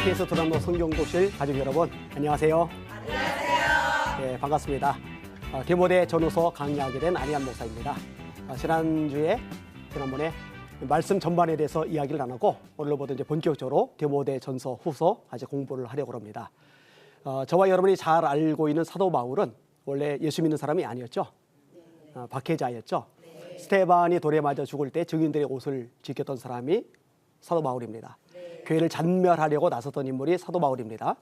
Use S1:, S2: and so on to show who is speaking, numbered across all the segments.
S1: KBS 드라마 성경독실 가족 여러분, 안녕하세요.
S2: 안녕하세요.
S1: 네, 반갑습니다. 디모데 전후서 강의하게 된 안희한 목사입니다. 지난번에 말씀 전반에 대해서 이야기를 나누고 오늘부터 이제 본격적으로 디모데 전서 후서 아직 공부를 하려고 합니다. 저와 여러분이 잘 알고 있는 사도 바울은 원래 예수 믿는 사람이 아니었죠. 박해자였죠. 스테반이 돌에 맞아 죽을 때 증인들의 옷을 지켰던 사람이 사도 바울입니다. 교회를 잔멸하려고 나섰던 인물이 사도 바울입니다.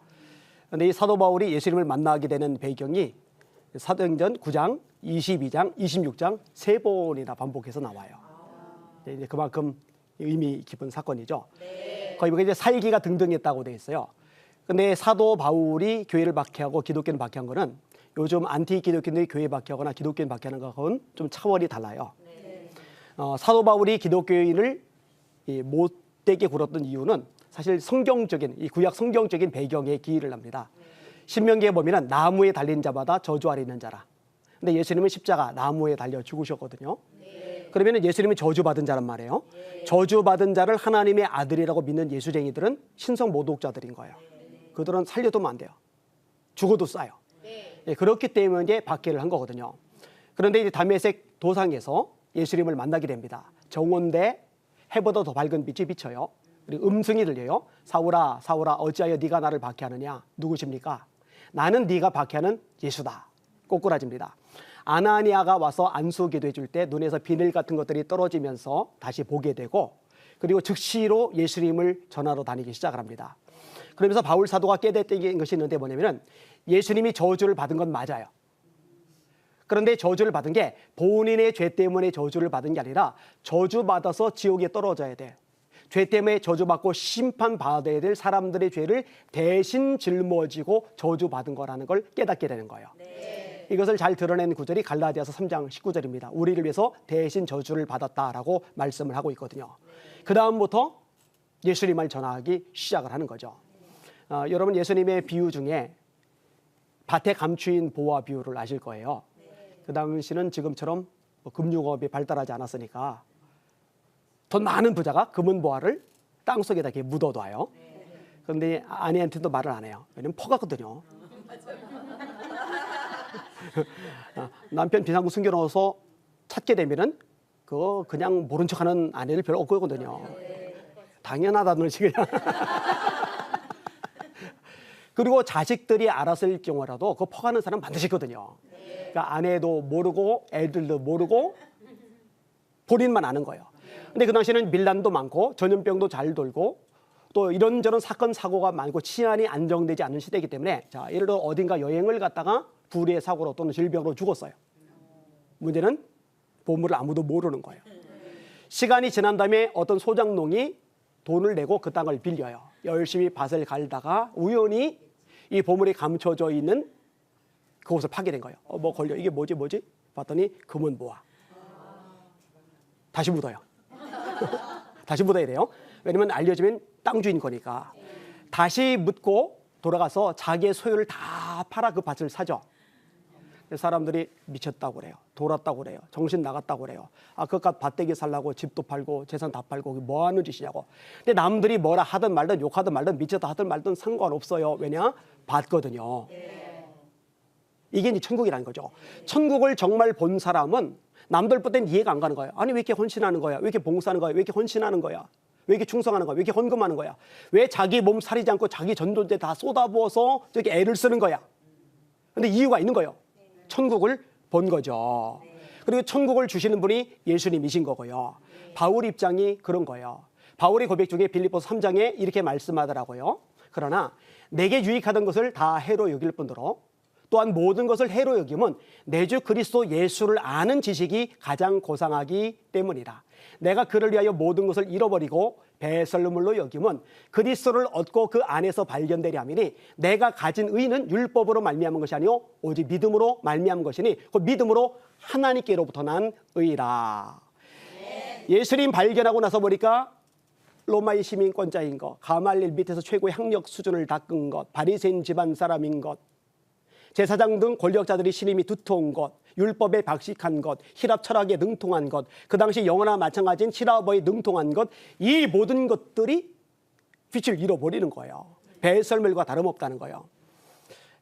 S1: 그런데 이 사도 바울이 예수님을 만나게 되는 배경이 사도행전 9장, 22장, 26장 세 번이나 반복해서 나와요. 이제 그만큼 의미 깊은 사건이죠. 거의 이제 살기가 등등했다고 되어 있어요. 근데 사도 바울이 교회를 박해하고 기독교를 박해한 거는 요즘 안티 기독교인들이 교회 박해하거나 기독교인 박해하는 것과는 좀 차원이 달라요. 사도 바울이 기독교인을 못되게 굴었던 이유는 사실 성경적인, 이 구약 성경적인 배경에 기인을 합니다. 신명기에 보면 나무에 달린 자마다 저주 아래 있는 자라. 근데 예수님은 십자가 나무에 달려 죽으셨거든요. 그러면 예수님은 저주받은 자란 말이에요. 저주받은 자를 하나님의 아들이라고 믿는 예수쟁이들은 신성 모독자들인 거예요. 그들은 살려두면 안 돼요. 죽어도 싸요. 그렇기 때문에 박해를 한 거거든요. 그런데 이제 다메섹 도상에서 예수님을 만나게 됩니다. 정오인데 해보다 더 밝은 빛이 비쳐요. 그리고 음성이 들려요. 사울아, 사울아, 어찌하여 네가 나를 박해하느냐? 누구십니까? 나는 네가 박해하는 예수다. 꼬꾸라집니다. 아나니아가 와서 안수 기도해 줄 때 눈에서 비늘 같은 것들이 떨어지면서 다시 보게 되고, 그리고 즉시로 예수님을 전하러 다니기 시작을 합니다. 그러면서 바울 사도가 깨닫는 것이 있는데 뭐냐면 예수님이 저주를 받은 건 맞아요. 그런데 저주를 받은 게 본인의 죄 때문에 저주를 받은 게 아니라 저주받아서 지옥에 떨어져야 돼. 죄 때문에 저주받고 심판받아야 될 사람들의 죄를 대신 짊어지고 저주받은 거라는 걸 깨닫게 되는 거예요. 이것을 잘 드러낸 구절이 갈라디아서 3장 19절입니다. 우리를 위해서 대신 저주를 받았다라고 말씀을 하고 있거든요. 그 다음부터 예수님을 전하기 시작을 하는 거죠. 여러분 예수님의 비유 중에 밭에 감추인 보화 비유를 아실 거예요. 그 당시는 지금처럼 금융업이 발달하지 않았으니까 돈 많은 부자가 금은 보화를 땅속에다 이렇게 묻어둬요. 그런데 아내한테도 말을 안 해요. 왜냐면 퍼가거든요. 남편 비상구 숨겨놓아서 찾게 되면은 그거 그냥 모른 척하는 아내를 별로 없거든요. 당연하다는 식이야. 그리고 자식들이 알았을 경우라도 그 퍼가는 사람 반드시 있거든요. 그러니까 아내도 모르고 애들도 모르고 본인만 아는 거예요. 근데 그 당시에는 밀란도 많고 전염병도 잘 돌고 또 이런저런 사건 사고가 많고 치안이 안정되지 않은 시대이기 때문에 자, 예를 들어 어딘가 여행을 갔다가 불의의 사고로 또는 질병으로 죽었어요. 문제는 보물을 아무도 모르는 거예요. 시간이 지난 다음에 어떤 소장농이 돈을 내고 그 땅을 빌려요. 열심히 밭을 갈다가 우연히 이 보물이 감춰져 있는 그곳을 파게 된 거예요. 뭐 걸려. 이게 뭐지? 봤더니 금은 보화. 다시 묻어요. 다시 묻어야 돼요. 왜냐면 알려지면 땅 주인 거니까. 다시 묻고 돌아가서 자기의 소유를 다 팔아 그 밭을 사죠. 사람들이 미쳤다고 그래요. 돌았다고 그래요. 정신 나갔다고 그래요. 그깟 밭대기 살라고 집도 팔고 재산 다 팔고 뭐 하는 짓이냐고. 근데 남들이 뭐라 하든 말든 욕하든 말든 미쳤다 하든 말든 상관없어요. 왜냐? 받거든요. 이게 이제 천국이라는 거죠. 천국을 정말 본 사람은 남들 볼 땐 이해가 안 가는 거예요. 아니 왜 이렇게 헌신하는 거야? 왜 이렇게 봉사하는 거야? 왜 이렇게 헌신하는 거야? 왜 이렇게 충성하는 거야? 왜 이렇게 헌금하는 거야? 왜 자기 몸 사리지 않고 자기 전존재 다 쏟아부어서 저렇게 애를 쓰는 거야? 근데 이유가 있는 거예요. 천국을 본 거죠. 그리고 천국을 주시는 분이 예수님이신 거고요. 바울 입장이 그런 거예요. 바울의 고백 중에 빌립보서 3장에 이렇게 말씀하더라고요. 그러나 내게 유익하던 것을 다 해로 여길 뿐더러 또한 모든 것을 해로 여김은 내 주 그리스도 예수를 아는 지식이 가장 고상하기 때문이다. 내가 그를 위하여 모든 것을 잃어버리고 배설물로 여김은 그리스도를 얻고 그 안에서 발견되려 함이니 내가 가진 의는 율법으로 말미암은 것이 아니요 오직 믿음으로 말미암은 것이니 그 믿음으로 하나님께로부터 난 의라. 예수님 발견하고 나서 보니까 로마의 시민권자인 것, 가말리엘 밑에서 최고의 학력 수준을 닦은 것, 바리새인 집안 사람인 것, 제사장 등 권력자들이 신임이 두터운 것, 율법에 박식한 것, 히랍 철학에 능통한 것, 그 당시 영어나 마찬가지인 히랍어에 능통한 것, 이 모든 것들이 빛을 잃어버리는 거예요. 배설물과 다름없다는 거예요.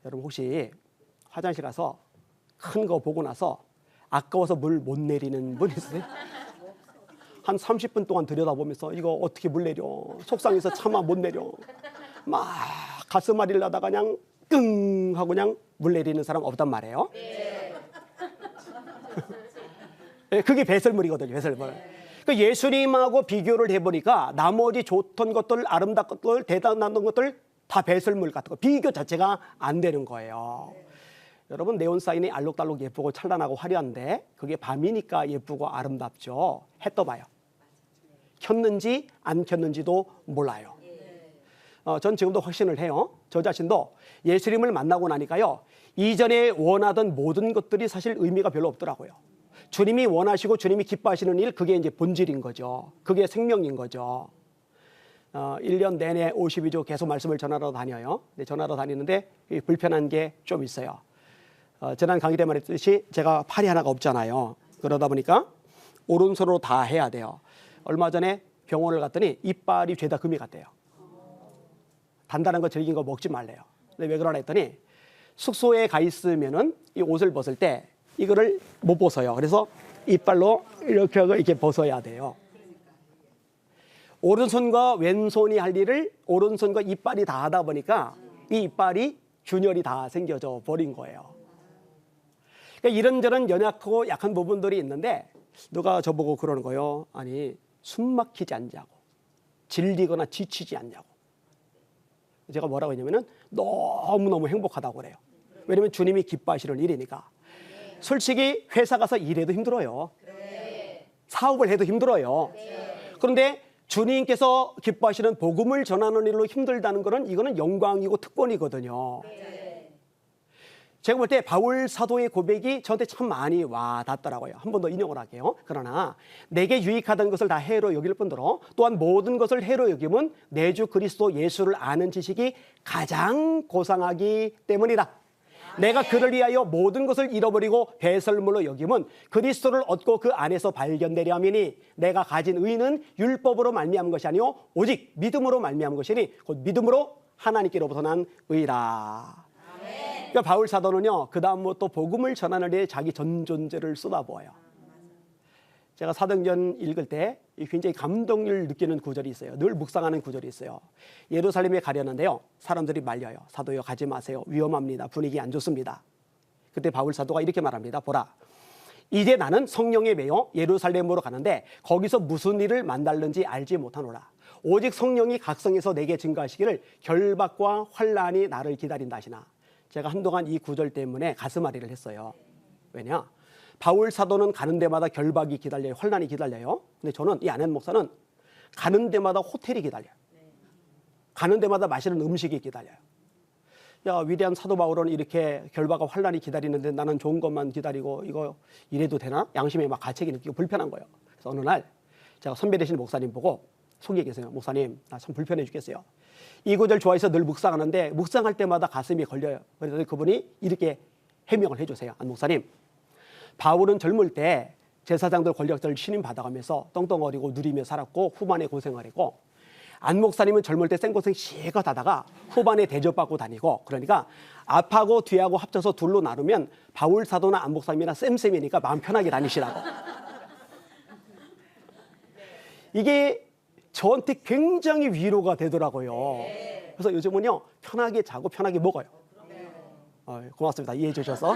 S1: 여러분 혹시 화장실 가서 큰 거 보고 나서 아까워서 물 못 내리는 분 있으세요? 한 30분 동안 들여다보면서 이거 어떻게 물 내려? 속상해서 차마 못 내려. 막 가슴앓이를 하다가 그냥 끙 하고 그냥 물 내리는 사람 없단 말이에요. 네, 그게 배설물이거든요. 배설물. 그 예수님하고 비교를 해보니까 나머지 좋던 것들, 아름답던 것들, 대단한 것들 다 배설물 같은 거. 비교 자체가 안 되는 거예요. 여러분 네온사인이 알록달록 예쁘고 찬란하고 화려한데 그게 밤이니까 예쁘고 아름답죠. 해 떠봐요. 켰는지 안 켰는지도 몰라요. 전 지금도 확신을 해요. 저 자신도 예수님을 만나고 나니까요. 이전에 원하던 모든 것들이 사실 의미가 별로 없더라고요. 주님이 원하시고 주님이 기뻐하시는 일, 그게 이제 본질인 거죠. 그게 생명인 거죠. 1년 내내 52주 계속 말씀을 전하러 다녀요. 전하러 다니는데 불편한 게 좀 있어요. 지난 강의 때 말했듯이 제가 팔이 하나가 없잖아요. 그러다 보니까 오른손으로 다 해야 돼요. 얼마 전에 병원을 갔더니 이빨이 죄다 금이 갔대요. 단단한 거 질긴 거 먹지 말래요. 근데 왜 그러나 했더니 숙소에 가 있으면은 이 옷을 벗을 때 이거를 못 벗어요. 그래서 이빨로 이렇게 하고 이렇게 벗어야 돼요. 오른손과 왼손이 할 일을 오른손과 이빨이 다 하다 보니까 이 이빨이 균열이 다 생겨져 버린 거예요. 그러니까 이런저런 연약하고 약한 부분들이 있는데 누가 저보고 그러는 거예요. 아니 숨 막히지 않냐고, 질리거나 지치지 않냐고. 제가 뭐라고 했냐면은 너무너무 행복하다고 그래요. 왜냐면 주님이 기뻐하시는 일이니까. 솔직히 회사 가서 일해도 힘들어요. 사업을 해도 힘들어요. 그런데 주님께서 기뻐하시는 복음을 전하는 일로 힘들다는 거는 이거는 영광이고 특권이거든요. 제가 볼 때 바울 사도의 고백이 저한테 참 많이 와 닿더라고요. 한 번 더 인용을 할게요. 그러나 내게 유익하던 것을 다 해로 여길 뿐더러 또한 모든 것을 해로 여김은 내 주 그리스도 예수를 아는 지식이 가장 고상하기 때문이다. 내가 그를 위하여 모든 것을 잃어버리고 배설물로 여김은 그리스도를 얻고 그 안에서 발견되려 함이니 내가 가진 의는 율법으로 말미암은 것이 아니요 오직 믿음으로 말미암은 것이니 곧 믿음으로 하나님께로부터 난 의라. 그러니까 바울 사도는요, 그 다음부터 복음을 전하는 데 자기 전 존재를 쏟아부어요. 제가 사도행전 읽을 때 굉장히 감동을 느끼는 구절이 있어요. 늘 묵상하는 구절이 있어요. 예루살렘에 가려는데요, 사람들이 말려요. 사도여 가지 마세요. 위험합니다. 분위기 안 좋습니다. 그때 바울 사도가 이렇게 말합니다. 보라, 이제 나는 성령에 매여 예루살렘으로 가는데 거기서 무슨 일을 만날는지 알지 못하노라. 오직 성령이 각성해서 내게 증거하시기를 결박과 환난이 나를 기다린다 하시나. 제가 한동안 이 구절 때문에 가슴앓이를 했어요. 왜냐? 바울 사도는 가는 데마다 결박이 기다려요. 환난이 기다려요. 근데 저는 이 아는 목사는 가는 데마다 호텔이 기다려요. 가는 데마다 맛있는 음식이 기다려요. 야, 위대한 사도 바울은 이렇게 결박과 환난이 기다리는데 나는 좋은 것만 기다리고 이거 이래도 되나? 양심에 막 가책이 느끼고 불편한 거예요. 그래서 어느 날 제가 선배 되신 목사님 보고 속에 계세요. 목사님, 나 참 불편해 죽겠어요. 이 구절 좋아해서 늘 묵상하는데 묵상할 때마다 가슴이 걸려요. 그래서 그분이 이렇게 해명을 해주세요. 안 목사님, 바울은 젊을 때 제사장들 권력들 신임 받아가면서 떵떵거리고 누리며 살았고 후반에 고생을 했고, 안 목사님은 젊을 때 생고생 실컷 하다가 후반에 대접받고 다니고, 그러니까 앞하고 뒤하고 합쳐서 둘로 나누면 바울 사도나 안 목사님이나 쌤쌤이니까 마음 편하게 다니시라고. 이게 저한테 굉장히 위로가 되더라고요. 그래서 요즘은요, 편하게 자고 편하게 먹어요. 고맙습니다. 이해해 주셔서.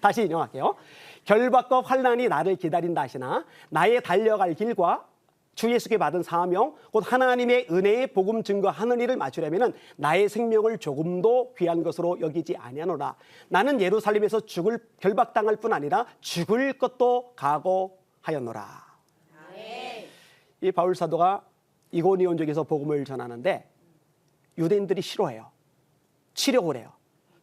S1: 다시 인용할게요. 결박과 환난이 나를 기다린다 하시나 나의 달려갈 길과 주 예수께 받은 사명 곧 하나님의 은혜의 복음 증거하는 일을 맞추려면 나의 생명을 조금도 귀한 것으로 여기지 아니하노라. 나는 예루살렘에서 결박당할 뿐 아니라 죽을 것도 각오하였노라. 이 바울 사도가 이고니온 쪽에서 복음을 전하는데 유대인들이 싫어해요. 치려고 그래요.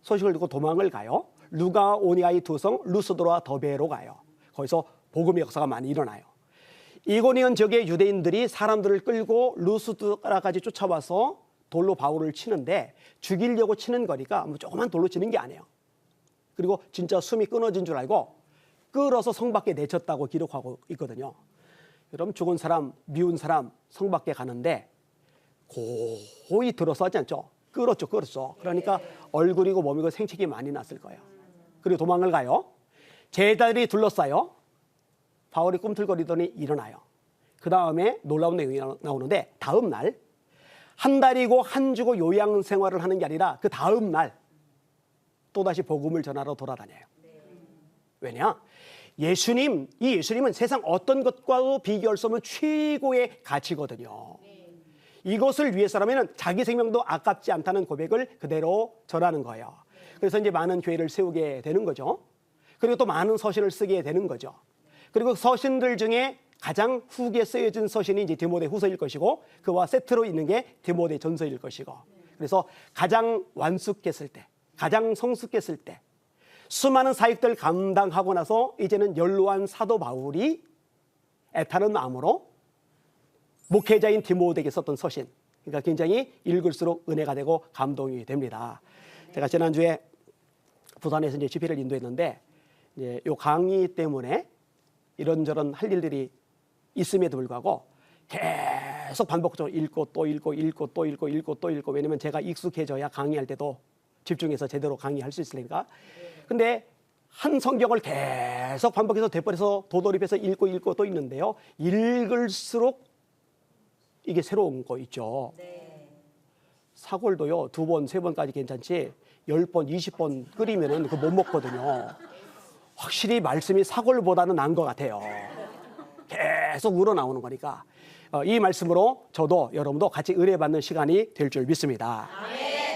S1: 소식을 듣고 도망을 가요. 루가오니아의 두 성 루스드로와 더베로 가요. 거기서 복음의 역사가 많이 일어나요. 이고니온 지역의 유대인들이 사람들을 끌고 루스드라까지 쫓아와서 돌로 바울을 치는데 죽이려고 치는 거니까 뭐 조그만 돌로 치는 게 아니에요. 그리고 진짜 숨이 끊어진 줄 알고 끌어서 성 밖에 내쳤다고 기록하고 있거든요. 여러분, 죽은 사람, 미운 사람 성 밖에 가는데 고이 들어서 하지 않죠. 끌었죠. 그러니까 얼굴이고 몸이고 생책이 많이 났을 거예요. 그리고 도망을 가요. 제자들이 둘러싸요. 바울이 꿈틀거리더니 일어나요. 그 다음에 놀라운 내용이 나오는데, 다음 날 한 달이고 한 주고 요양 생활을 하는 게 아니라 그 다음 날 또다시 복음을 전하러 돌아다녀요. 왜냐? 이 예수님은 세상 어떤 것과도 비교할 수 없는 최고의 가치거든요. 이것을 위해서라면 자기 생명도 아깝지 않다는 고백을 그대로 전하는 거예요. 그래서 이제 많은 교회를 세우게 되는 거죠. 그리고 또 많은 서신을 쓰게 되는 거죠. 그리고 서신들 중에 가장 후기에 쓰여진 서신이 이제 디모데 후서일 것이고, 그와 세트로 있는 게 디모데 전서일 것이고, 그래서 가장 완숙했을 때, 가장 성숙했을 때, 수많은 사역들 감당하고 나서 이제는 연로한 사도 바울이 애타는 마음으로 목회자인 디모데에게 썼던 서신, 그러니까 굉장히 읽을수록 은혜가 되고 감동이 됩니다. 제가 지난주에 부산에서 이제 집회를 인도했는데, 이제 요 강의 때문에 이런저런 할 일들이 있음에도 불구하고 계속 반복적으로 읽고 또 읽고, 왜냐면 제가 익숙해져야 강의할 때도 집중해서 제대로 강의할 수 있으니까. 근데 한 성경을 계속 반복해서 되버려서 도돌이해서 읽고 또 읽는데요, 읽을수록 이게 새로운 거 있죠. 사골도요 2번, 3번까지 괜찮지 10번, 20번 끓이면은 그거 못 먹거든요. 확실히 말씀이 사골보다는 나은 것 같아요. 계속 우러나오는 거니까 이 말씀으로 저도 여러분도 같이 은혜받는 시간이 될 줄 믿습니다.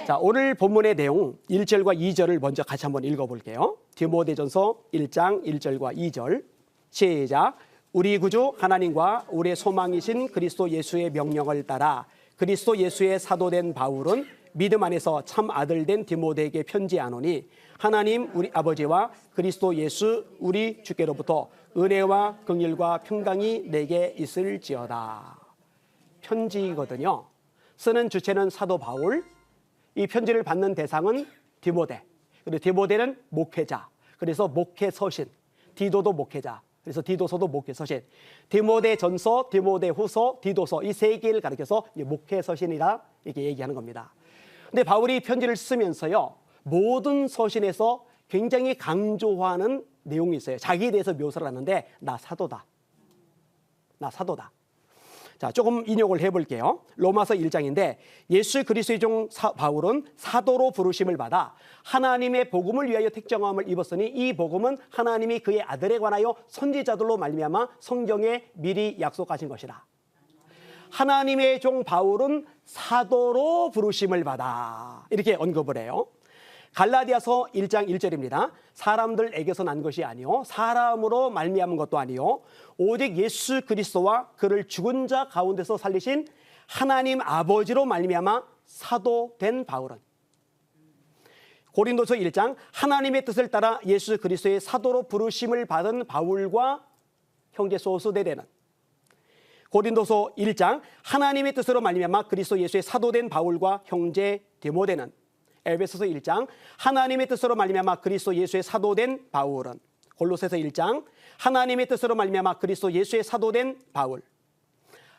S1: 자, 오늘 본문의 내용 1절과 2절을 먼저 같이 한번 읽어볼게요. 디모데전서 1장 1절과 2절 시작. 우리 구주 하나님과 우리의 소망이신 그리스도 예수의 명령을 따라 그리스도 예수의 사도된 바울은 믿음 안에서 참 아들 된 디모데에게 편지하노니, 하나님 우리 아버지와 그리스도 예수 우리 주께로부터 은혜와 긍휼과 평강이 내게 있을지어다. 편지거든요. 쓰는 주체는 사도 바울, 이 편지를 받는 대상은 디모데, 그리고 디모데는 목회자, 그래서 목회 서신, 디도도 목회자, 그래서 디도서도 목회 서신, 디모데 전서, 디모데 후서, 디도서 이 세 개를 가리켜서 목회 서신이라 이렇게 얘기하는 겁니다. 근데 바울이 편지를 쓰면서요, 모든 서신에서 굉장히 강조하는 내용이 있어요. 자기에 대해서 묘사를 하는데, 나 사도다. 자, 조금 인용을 해볼게요. 로마서 1장인데 예수 그리스도의 종 바울은 사도로 부르심을 받아 하나님의 복음을 위하여 택정함을 입었으니, 이 복음은 하나님이 그의 아들에 관하여 선지자들로 말미암아 성경에 미리 약속하신 것이라. 하나님의 종 바울은 사도로 부르심을 받아, 이렇게 언급을 해요. 갈라디아서 1장 1절입니다. 사람들에게서 난 것이 아니요 사람으로 말미암은 것도 아니요 오직 예수 그리스도와 그를 죽은 자 가운데서 살리신 하나님 아버지로 말미암아 사도된 바울은. 고린도서 1장 하나님의 뜻을 따라 예수 그리스도의 사도로 부르심을 받은 바울과 형제 소수대대는. 고린도서 1장 하나님의 뜻으로 말미암아 그리스도 예수의 사도된 바울과 형제 디모데는. 에베소서 1장 하나님의 뜻으로 말미암아 그리스도 예수의 사도된 바울은. 골로새서 1장 하나님의 뜻으로 말미암아 그리스도 예수의 사도된 바울.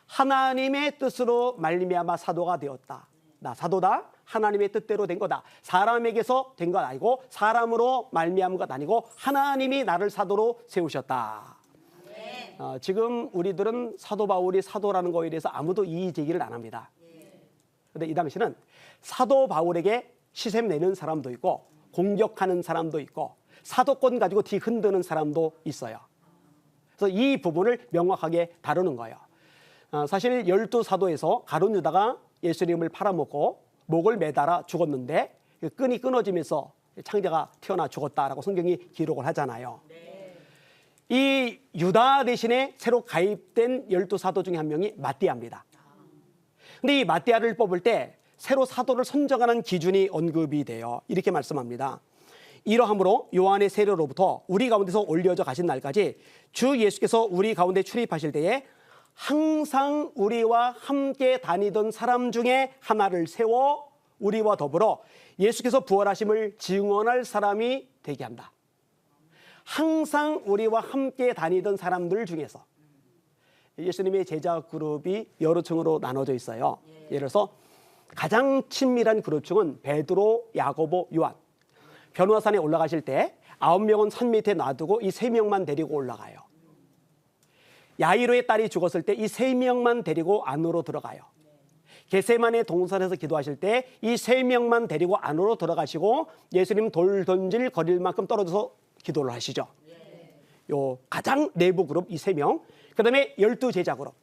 S1: 하나님의 뜻으로 말미암아 사도가 되었다. 나 사도다. 하나님의 뜻대로 된 거다. 사람에게서 된 것 아니고, 사람으로 말미암은 것 아니고, 하나님이 나를 사도로 세우셨다. 지금 우리들은 사도 바울이 사도라는 거에 대해서 아무도 이의 제기를 안 합니다. 그런데 이 당시는 사도 바울에게 시샘 내는 사람도 있고, 공격하는 사람도 있고, 사도권 가지고 뒤 흔드는 사람도 있어요. 그래서 이 부분을 명확하게 다루는 거예요. 사실 12사도에서 가룟 유다가 예수님을 팔아먹고 목을 매달아 죽었는데 그 끈이 끊어지면서 창자가 태어나 죽었다라고 성경이 기록을 하잖아요. 이 유다 대신에 새로 가입된 12사도 중에 한 명이 마띠아입니다. 근데 이 마띠아를 뽑을 때 새로 사도를 선정하는 기준이 언급이 돼요. 이렇게 말씀합니다. 이러함으로 요한의 세례로부터 우리 가운데서 올려져 가신 날까지 주 예수께서 우리 가운데 출입하실 때에 항상 우리와 함께 다니던 사람 중에 하나를 세워 우리와 더불어 예수께서 부활하심을 증언할 사람이 되게 한다. 항상 우리와 함께 다니던 사람들 중에서, 예수님의 제자 그룹이 여러 층으로 나눠져 있어요. 예를 들어서 가장 친밀한 그룹층은 베드로, 야고보, 요한. 변화산에 올라가실 때 9명은 산 밑에 놔두고 이 3명만 데리고 올라가요. 야이로의 딸이 죽었을 때 이 3명만 데리고 안으로 들어가요. 겟세마네 동산에서 기도하실 때 이 3명만 데리고 안으로 들어가시고 예수님 돌 던질 거릴 만큼 떨어져서 기도를 하시죠. 요 가장 내부 그룹 이 3명, 그다음에 12제자 그룹,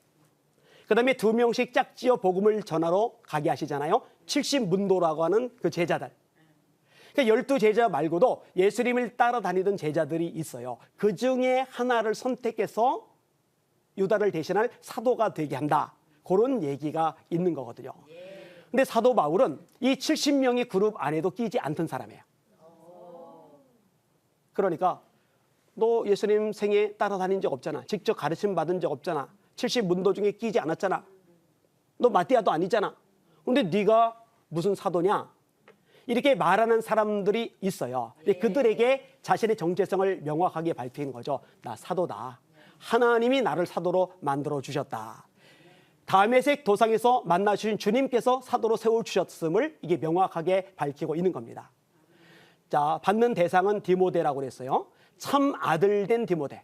S1: 그다음에 2명씩 짝지어 복음을 전하러 가게 하시잖아요. 70문도라고 하는 그 제자들. 그러니까 12제자 말고도 예수님을 따라다니던 제자들이 있어요. 그 중에 하나를 선택해서 유다를 대신할 사도가 되게 한다. 그런 얘기가 있는 거거든요. 근데 사도 바울은 이 70명의 그룹 안에도 끼지 않던 사람이에요. 그러니까 너 예수님 생애 따라다닌 적 없잖아. 직접 가르침 받은 적 없잖아. 70문도 중에 끼지 않았잖아. 너 마띠아도 아니잖아. 근데 네가 무슨 사도냐? 이렇게 말하는 사람들이 있어요. 그들에게 자신의 정체성을 명확하게 밝히는 거죠. 나 사도다. 하나님이 나를 사도로 만들어 주셨다. 다메섹 도상에서 만나주신 주님께서 사도로 세워주셨음을 이게 명확하게 밝히고 있는 겁니다. 자, 받는 대상은 디모데라고 그랬어요. 참 아들 된 디모데.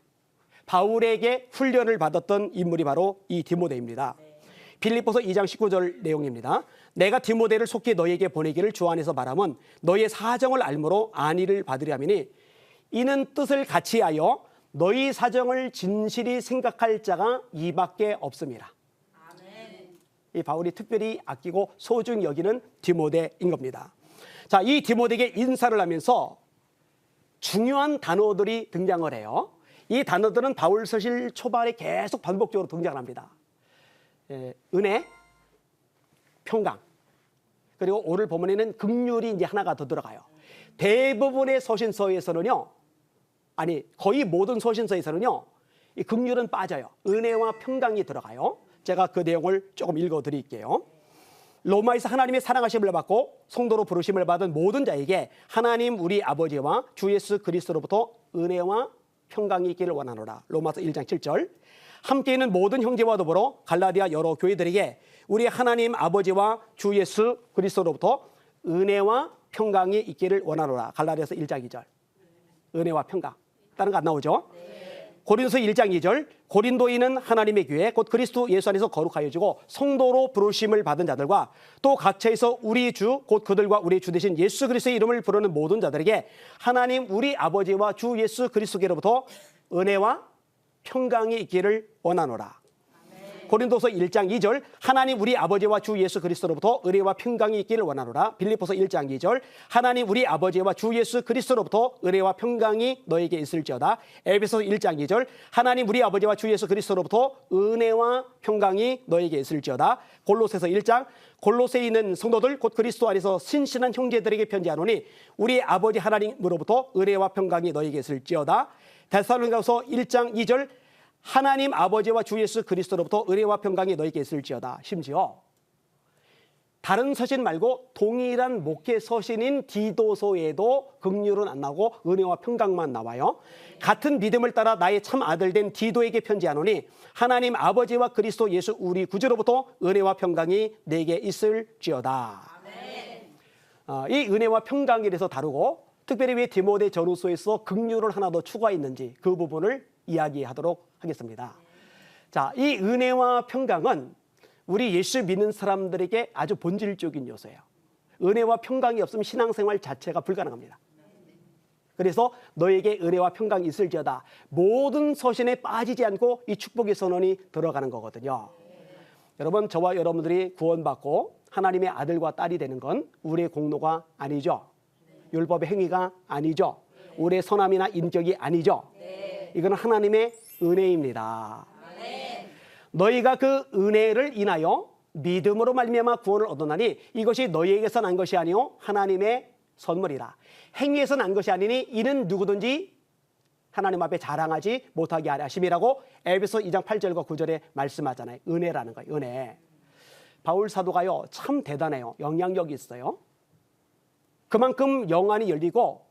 S1: 바울에게 훈련을 받았던 인물이 바로 이 디모데입니다. 빌립보서 2장 19절 내용입니다. 내가 디모데를 속히 너희에게 보내기를 주 안에서 바람은 너희의 사정을 알므로 안위를 받으려 함이니 이는 뜻을 같이하여 너희 사정을 진실히 생각할 자가 이밖에 없습니다. 이 바울이 특별히 아끼고 소중히 여기는 디모데인 겁니다. 자, 이 디모데에게 인사를 하면서 중요한 단어들이 등장을 해요. 이 단어들은 바울 서실 초반에 계속 반복적으로 등장을 합니다. 은혜, 평강, 그리고 오늘 본문에는 긍휼이 이제 하나가 더 들어가요. 대부분의 서신서에서는요, 아니 거의 모든 서신서에서는요, 이 긍휼은 빠져요. 은혜와 평강이 들어가요. 제가 그 내용을 조금 읽어드릴게요. 로마에서 하나님의 사랑하심을 받고 성도로 부르심을 받은 모든 자에게 하나님 우리 아버지와 주 예수 그리스도로부터 은혜와 평강이 있기를 원하노라. 로마서 1장 7절. 함께 있는 모든 형제와 더불어 갈라디아 여러 교회들에게 우리 하나님 아버지와 주 예수 그리스도로부터 은혜와 평강이 있기를 원하노라. 갈라디아서 1장 2절. 은혜와 평강. 다른 거 안 나오죠? 고린도서 1장 2절. 고린도인은 하나님의 교회 곧 그리스도 예수 안에서 거룩하여지고 성도로 부르심을 받은 자들과 또 각처에서 우리 주 곧 그들과 우리 주 되신 예수 그리스도의 이름을 부르는 모든 자들에게 하나님 우리 아버지와 주 예수 그리스도께로부터 은혜와 평강이 있기를 원하노라. 고린도서 1장 2절. 하나님 우리 아버지와 주 예수 그리스도로부터 은혜와 평강이 있기를 원하노라. 빌립보서 1장 2절. 하나님 우리 아버지와 주 예수 그리스도로부터 은혜와 평강이 너에게 있을지어다. 에베소서 1장 2절. 하나님 우리 아버지와 주 예수 그리스도로부터 은혜와 평강이 너에게 있을지어다. 골로새서 1장. 골로새에 있는 성도들 곧 그리스도 안에서 신실한 형제들에게 편지하노니 우리 아버지 하나님으로부터 은혜와 평강이 너에게 있을지어다. 데살로니가서 1장 2절. 하나님 아버지와 주 예수 그리스도로부터 은혜와 평강이 너에게 있을지어다. 심지어 다른 서신 말고 동일한 목회 서신인 디도서에도 긍휼은 안 나오고 은혜와 평강만 나와요. 같은 믿음을 따라 나의 참 아들 된 디도에게 편지하노니 하나님 아버지와 그리스도 예수 우리 구주로부터 은혜와 평강이 내게 있을지어다. 이 은혜와 평강에 대해서 다루고 특별히 왜 디모데 전후서에서 긍휼을 하나 더 추가했는지 그 부분을 이야기하도록 하겠습니다. 자, 이 은혜와 평강은 우리 예수 믿는 사람들에게 아주 본질적인 요소예요. 은혜와 평강이 없으면 신앙생활 자체가 불가능합니다. 그래서 너에게 은혜와 평강이 있을지어다. 모든 서신에 빠지지 않고 이 축복의 선언이 들어가는 거거든요. 여러분, 저와 여러분들이 구원받고 하나님의 아들과 딸이 되는 건 우리의 공로가 아니죠. 율법의 행위가 아니죠. 우리의 선함이나 인격이 아니죠. 이건 하나님의 은혜입니다. 너희가 그 은혜를 인하여 믿음으로 말미암아 구원을 얻었나니 이것이 너희에게서 난 것이 아니요 하나님의 선물이라. 행위에서 난 것이 아니니 이는 누구든지 하나님 앞에 자랑하지 못하게 하려 하심이라고 에베소 2장 8절과 9절에 말씀하잖아요. 은혜라는 거예요. 은혜. 바울 사도가요 참 대단해요. 영향력이 있어요. 그만큼 영안이 열리고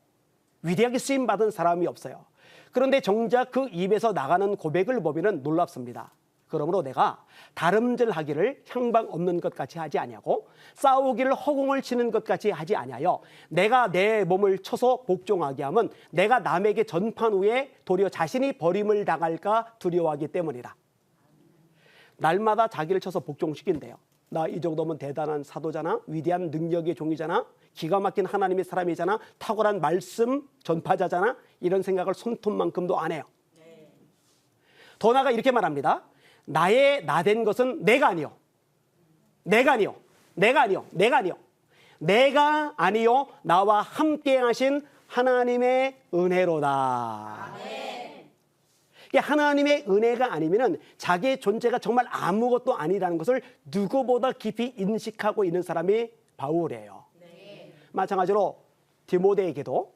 S1: 위대하게 쓰임받은 사람이 없어요. 그런데 정작 그 입에서 나가는 고백을 보면 놀랍습니다. 그러므로 내가 다름질하기를 향방 없는 것 같이 하지 아니하고 싸우기를 허공을 치는 것 같이 하지 아니하여 내가 내 몸을 쳐서 복종하게 하면 내가 남에게 전판 후에 도리어 자신이 버림을 당할까 두려워하기 때문이라. 날마다 자기를 쳐서 복종시킨대요. 나 이 정도면 대단한 사도잖아, 위대한 능력의 종이잖아, 기가 막힌 하나님의 사람이잖아, 탁월한 말씀 전파자잖아, 이런 생각을 손톱만큼도 안 해요. 더 나아가 이렇게 말합니다. 나의 나된 것은 내가 아니요, 내가 아니요, 내가 아니요, 내가 아니요, 내가 아니요, 나와 함께 하신 하나님의 은혜로다. 하나님의 은혜가 아니면 자기의 존재가 정말 아무것도 아니라는 것을 누구보다 깊이 인식하고 있는 사람이 바울이에요. 마찬가지로 디모데에게도,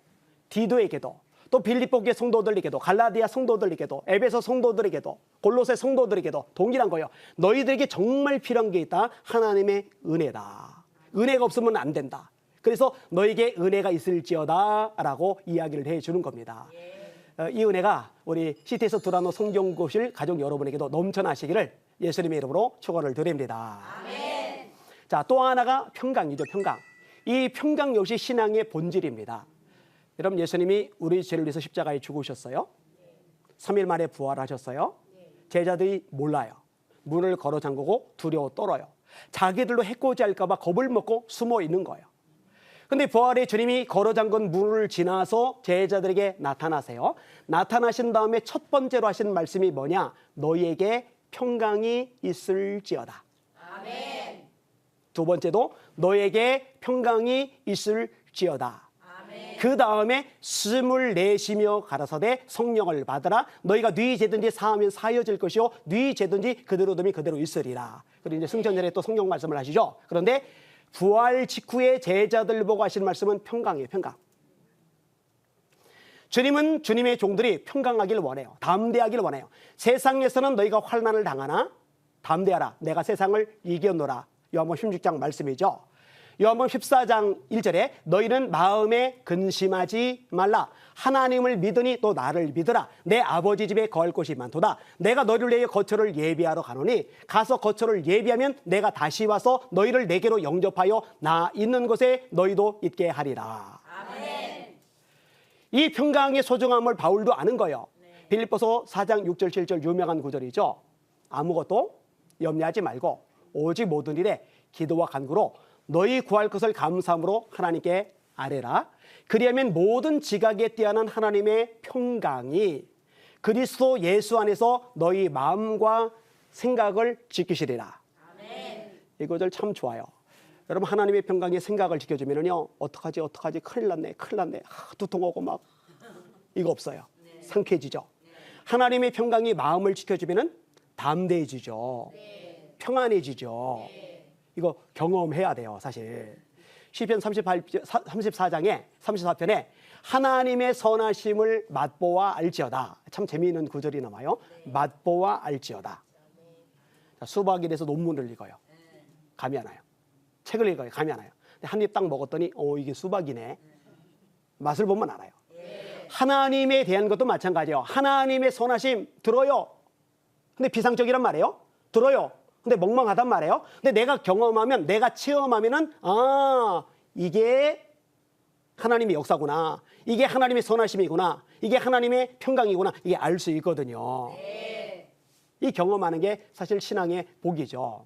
S1: 디도에게도, 또 빌립보교의 성도들에게도, 갈라디아 성도들에게도, 에베소 성도들에게도, 골로새 성도들에게도 동일한 거예요. 너희들에게 정말 필요한 게 있다. 하나님의 은혜다. 은혜가 없으면 안 된다. 그래서 너에게 은혜가 있을지어다 라고 이야기를 해주는 겁니다. 이 은혜가 우리 시티에서 두라노 성경교실 가족 여러분에게도 넘쳐나시기를 예수님의 이름으로 축원을 드립니다.
S2: 아멘.
S1: 자, 또 하나가 평강이죠. 평강. 이 평강 역시 신앙의 본질입니다. 여러분, 예수님이 우리 죄를 위해서 십자가에 죽으셨어요. 3일 만에 부활하셨어요. 제자들이 몰라요. 문을 걸어 잠그고 두려워 떨어요. 자기들로 해코지할까 봐 겁을 먹고 숨어 있는 거예요. 근데 부활의 주님이 걸어 잠근 문을 지나서 제자들에게 나타나세요. 나타나신 다음에 첫 번째로 하신 말씀이 뭐냐? 너희에게 평강이 있을지어다.
S2: 아멘.
S1: 두 번째도 너희에게 평강이 있을지어다.
S2: 아멘.
S1: 그 다음에 숨을 내쉬며 가라사대 성령을 받으라. 너희가 네 죄든지 사하면 사여질 것이요 네 죄든지 그대로 두면 그대로 있으리라. 그리고 이제 승천 전에 또 성경 말씀을 하시죠. 그런데 부활 직후에 제자들 보고 하시는 말씀은 평강이에요. 평강. 주님은 주님의 종들이 평강하길 원해요. 담대하길 원해요. 세상에서는 너희가 환난을 당하나 담대하라. 내가 세상을 이겨노라. 요한복음 16장 말씀이죠. 요한복음 14장 1절에 너희는 마음에 근심하지 말라. 하나님을 믿으니 또 나를 믿으라. 내 아버지 집에 거할 곳이 많도다. 내가 너희를 위하여 거처를 예비하러 가노니 가서 거처를 예비하면 내가 다시 와서 너희를 내게로 영접하여 나 있는 곳에 너희도 있게 하리라.
S2: 아멘.
S1: 이 평강의 소중함을 바울도 아는 거예요. 빌립보서 4장 6절 7절 유명한 구절이죠. 아무것도 염려하지 말고 오직 모든 일에 기도와 간구로 너희 구할 것을 감사함으로 하나님께 아뢰라. 그리하면 모든 지각에 뛰어난 하나님의 평강이 그리스도 예수 안에서 너희 마음과 생각을 지키시리라.
S2: 아멘.
S1: 이 구절 참 좋아요. 여러분, 하나님의 평강이 생각을 지켜주면요, 어떡하지 큰일 났네 두통 오고 막 이거 없어요. 상쾌해지죠. 하나님의 평강이 마음을 지켜주면은 담대해지죠. 평안해지죠. 이거 경험해야 돼요, 사실. 시편 34장에 34편에 하나님의 선하심을 맛보아 알지어다. 참 재미있는 구절이 나와요. 맛보아 알지어다. 자, 수박에 대해서 논문을 읽어요. 감이 안 와요. 책을 읽어요. 감이 안 와요. 한 입 딱 먹었더니 이게 수박이네. 맛을 보면 알아요. 하나님에 대한 것도 마찬가지예요. 하나님의 선하심 들어요. 근데 비상적이란 말이에요. 들어요. 근데 멍멍하단 말이에요. 근데 내가 경험하면, 내가 체험하면은 이게 하나님의 역사구나. 이게 하나님의 선하심이구나. 이게 하나님의 평강이구나. 이게 알 수 있거든요.
S2: 네.
S1: 이 경험하는 게 사실 신앙의 복이죠.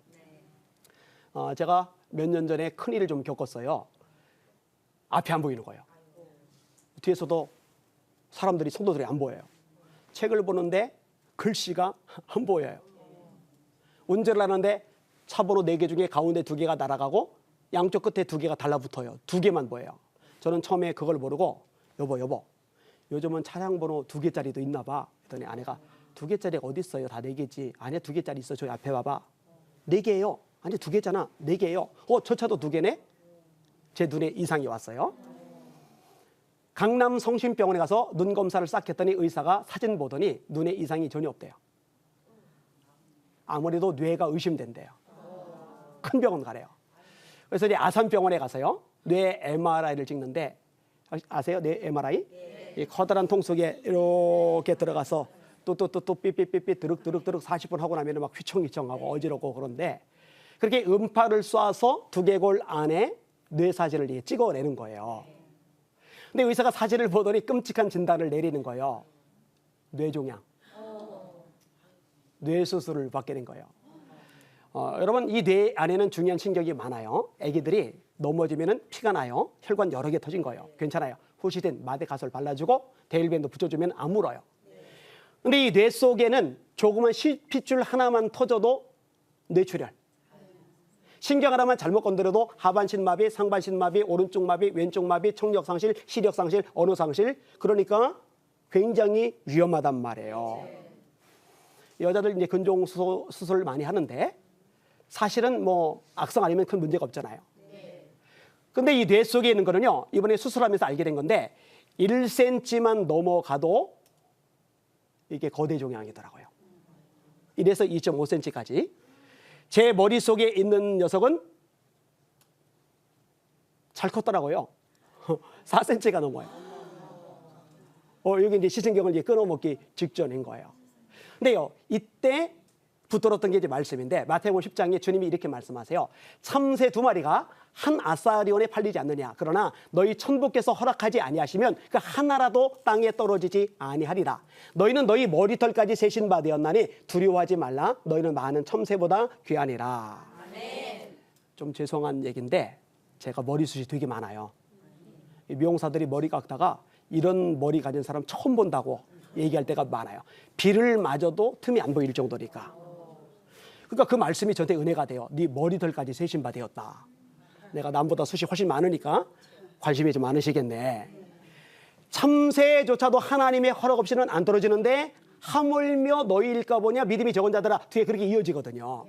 S1: 제가 몇 년 전에 큰일을 좀 겪었어요. 앞이 안 보이는 거예요. 뒤에서도 사람들이, 성도들이 안 보여요. 책을 보는데 글씨가 안 보여요. 운전을 하는데 차 번호 4개 중에 가운데 2개가 날아가고 양쪽 끝에 2개가 달라붙어요. 2개만 보여요. 저는 처음에 그걸 모르고 여보 요즘은 차량 번호 2개짜리도 있나 봐. 그랬더니 아내가 2개짜리가 어디 있어요? 다 4개지. 아니야, 2개짜리 있어. 저기 앞에 봐봐. 4개예요. 아니 2개잖아. 4개예요. 저 차도 2개네. 제 눈에 이상이 왔어요. 강남 성심병원에 가서 눈 검사를 싹 했더니 의사가 사진 보더니 눈에 이상이 전혀 없대요. 아무래도 뇌가 의심된대요. 큰 병원 가래요. 그래서 이제 아산병원에 가서요, 뇌 MRI를 찍는데, 아세요? 뇌 MRI? 이 커다란 통 속에 이렇게 들어가서 또 삐삐삐삐 드륵드륵 40분 하고 나면 막 휘청휘청하고 어지럽고 그런데 그렇게 음파를 쏴서 두개골 안에 뇌 사진을 찍어내는 거예요. 근데 의사가 사진을 보더니 끔찍한 진단을 내리는 거예요. 뇌종양. 뇌수술을 받게 된 거예요. 여러분 이 뇌 안에는 중요한 신경이 많아요. 아기들이 넘어지면 피가 나요. 혈관 여러 개 터진 거예요. 괜찮아요. 후시딘 마데가솔 발라주고 데일밴드 붙여주면 안 물어요. 근데 이 뇌 속에는 조그만 핏줄 하나만 터져도 뇌출혈. 신경 하나만 잘못 건드려도 하반신 마비, 상반신 마비, 오른쪽 마비, 왼쪽 마비, 청력 상실, 시력 상실, 언어 상실. 그러니까 굉장히 위험하단 말이에요. 여자들 이제 근종 수술을 많이 하는데 사실은 뭐 악성 아니면 큰 문제가 없잖아요. 근데 이 뇌 속에 있는 거는요, 이번에 수술하면서 알게 된 건데 1cm만 넘어가도 이게 거대 종양이더라고요. 1에서 2.5cm까지. 제 머릿속에 있는 녀석은 잘 컸더라고요. 4cm가 넘어요. 여기 이제 시신경을 이제 끊어먹기 직전인 거예요. 근데요, 이때 붙들었던 게 이제 말씀인데 마태복음 10장에 주님이 이렇게 말씀하세요. 참새 2마리가 한 아사리온에 팔리지 않느냐. 그러나 너희 천부께서 허락하지 아니하시면 그 하나라도 땅에 떨어지지 아니하리라. 너희는 너희 머리털까지 세신 바 되었나니 두려워하지 말라. 너희는 많은 참새보다 귀하니라.
S2: 아멘.
S1: 좀 죄송한 얘기인데 제가 머리숱이 되게 많아요. 미용사들이 머리 깎다가 이런 머리 가진 사람 처음 본다고 얘기할 때가 많아요. 비를 맞아도 틈이 안 보일 정도니까. 그러니까 그 말씀이 저한테 은혜가 돼요. 네 머리털까지 세신 바 되었다. 내가 남보다 숱이 훨씬 많으니까 관심이 좀 많으시겠네. 참새조차도 하나님의 허락 없이는 안 떨어지는데 하물며 너희일까 보냐 믿음이 적은 자들아. 뒤에 그렇게 이어지거든요.